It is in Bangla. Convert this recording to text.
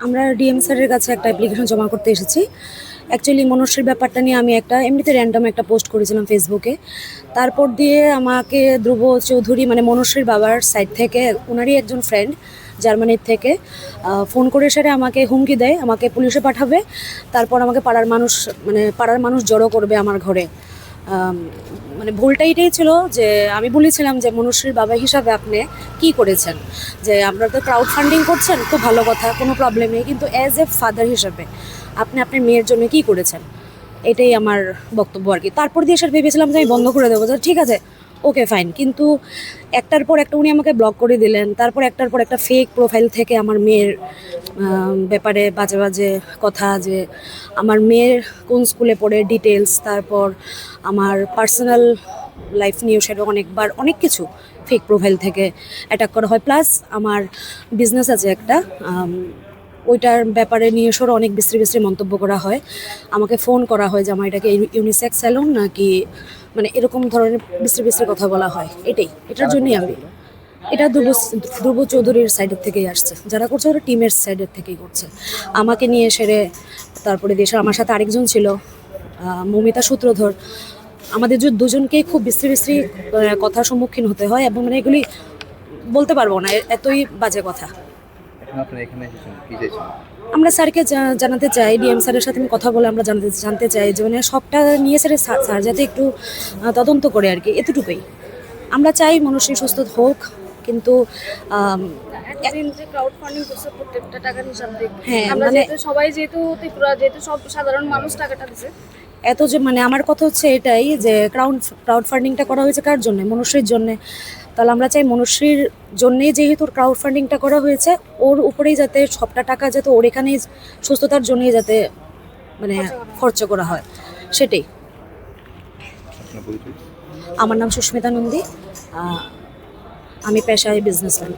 আমরা ডিএম স্যারের কাছে একটা অ্যাপ্লিকেশন জমা করতে এসেছি। অ্যাকচুয়ালি মনস্বীর ব্যাপারটা নিয়ে আমি একটা এমনিতে র্যান্ডম একটা পোস্ট করেছিলাম ফেসবুকে। তারপর দিয়ে আমাকে ধ্রুব চৌধুরী মানে মনস্বীর বাবার সাইড থেকে ওনারই একজন ফ্রেন্ড জার্মানির থেকে ফোন করে সেটা আমাকে হুমকি দেয়, আমাকে পুলিশে পাঠাবে, তারপর আমাকে পাড়ার মানুষ জড়ো করবে আমার ঘরে। আম, মানে ভুলটা এটাই ছিল যে আমি বলেছিলাম যে মনুষ্যের বাবা হিসাবে আপনি কি করেছেন, যে আপনারা তো ক্রাউড ফান্ডিং করছেন, খুব ভালো কথা, কোনো প্রবলেম নেই, কিন্তু অ্যাজ এ ফাদার হিসাবে আপনি আপনার মেয়ের জন্য কি করেছেন, এটাই আমার বক্তব্য আর কি। তারপর দিয়ে স্যার ভেবেছিলাম যে আমি বন্ধ করে দেবো, যে ঠিক আছে ওকে ফাইন, কিন্তু একটার পর একটা উনি আমাকে ব্লক করে দিলেন। তারপর একটার পর একটা ফেক প্রোফাইল থেকে আমার মেয়ের ব্যাপারে বাজে বাজে কথা, যে আমার মেয়ের কোন স্কুলে পড়ে ডিটেলস, তারপর আমার পার্সোনাল লাইফ নিয়েও সেটা অনেকবার অনেক কিছু ফেক প্রোফাইল থেকে অ্যাটাক করা হয়। প্লাস আমার বিজনেস আছে একটা, ওইটার ব্যাপারে নিয়ে সরো অনেক বিশ্রী বিশ্রী মন্তব্য করা হয়। আমাকে ফোন করা হয় যে আমার এটাকে ইউনিসেক্স স্যালুন নাকি, মানে এরকম ধরনের বিশ্রী বিশ্রী কথা বলা হয়। এটার জন্যই আমি, এটা ধ্রুব চৌধুরীর সাইডের থেকেই আসছে, যারা করছে ওরা টিমের সাইডের থেকেই করছে আমাকে নিয়ে সেরে। তারপরে দেশে আমার সাথে আরেকজন ছিল মমিতা সূত্রধর। আমাদের যে দুজনকেই খুব বিশ্রী বিশ্রী কথার সম্মুখীন হতে হয়, এবং মানে এগুলি বলতে পারবো না, এতই বাজে কথা। এখন আপনারা এখানে এসেছেন কি চাইছেন? আমরা স্যারকে জানাতে চাই, ডিএম স্যারের সাথে আমি কথা বলে আমরা জানতে চাই যে মানে সবটা নিয়ে স্যার যাতে একটু তদন্ত করে আর কি, এতটুকুই আমরা চাই। মানুষ সুস্থ হোক, কিন্তু একদিন যে ক্রাউড ফান্ডিং করছে প্রত্যেকটা টাকার হিসাব দেখে, হ্যাঁ আমরা মানে যেহেতু সবাই যেহেতু ত্রিপুরা যেহেতু সব সাধারণ মানুষ টাকাটা দিছে। এত যে মানে আমার কথা হচ্ছে এটাই যে ক্রাউড ফান্ডিংটা করা হয়েছে কার জন্য? মনুষ্যের জন্য। তাহলে আমরা চাই মনুষ্যের জন্যেই যেহেতু ক্রাউড ফান্ডিংটা করা হয়েছে, ওর উপরেই যাতে সবটা টাকা যাতে ওর এখানেই সুস্থতার জন্যই যাতে মানে খরচ করা হয়, সেটাই। আপনার পরিচয়? আমার নাম সুস্মিতা নন্দী, আমি পেশায় বিজনেসম্যান।